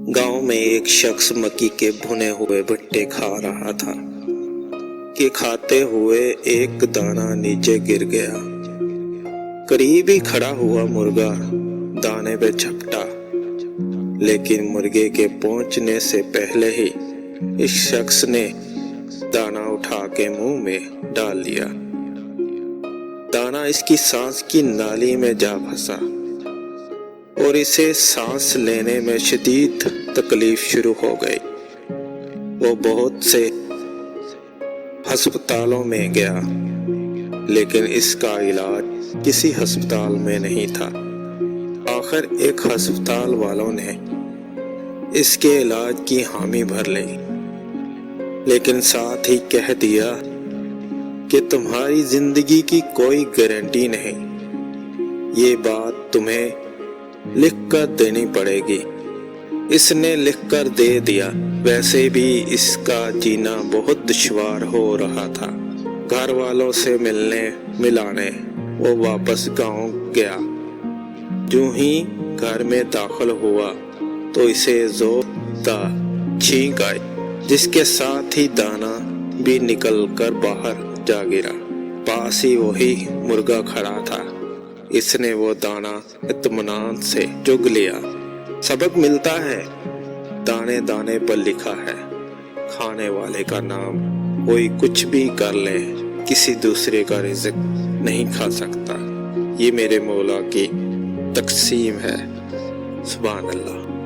गांव में एक शख्स मक्की के भुने हुए भुट्टे खा रहा था कि खाते हुए एक दाना नीचे गिर गया। करीब ही खड़ा हुआ मुर्गा दाने पे झपटा, लेकिन मुर्गे के पहुंचने से पहले ही इस शख्स ने दाना उठा के मुंह में डाल लिया। दाना इसकी सांस की नाली में जा फंसा और इसे सांस लेने में शदीद तकलीफ शुरू हो गई। वो बहुत से अस्पतालों में गया, लेकिन इसका इलाज किसी अस्पताल में नहीं था। आखिर एक अस्पताल वालों ने इसके इलाज की हामी भर ली, लेकिन साथ ही कह दिया कि तुम्हारी जिंदगी की कोई गारंटी नहीं, ये बात तुम्हें लिख कर देनी पड़ेगी। इसने लिख कर दे दिया। वैसे भी इसका जीना बहुत दुश्वार हो रहा था। घर वालों से मिलने मिलाने वो वापस गांव गया। जो ही घर में दाखिल हुआ तो इसे जोरदार छींक आई, जिसके साथ ही दाना भी निकल कर बाहर जा गिरा। पास ही वही मुर्गा खड़ा था। इसने वो दाना इत्मीनान से चुग लिया। सबक मिलता है, दाने दाने पर लिखा है, खाने वाले का नाम कोई कुछ भी कर ले, किसी दूसरे का रिज़्क नहीं खा सकता। ये मेरे मौला की तक़सीम है। सुभान अल्लाह।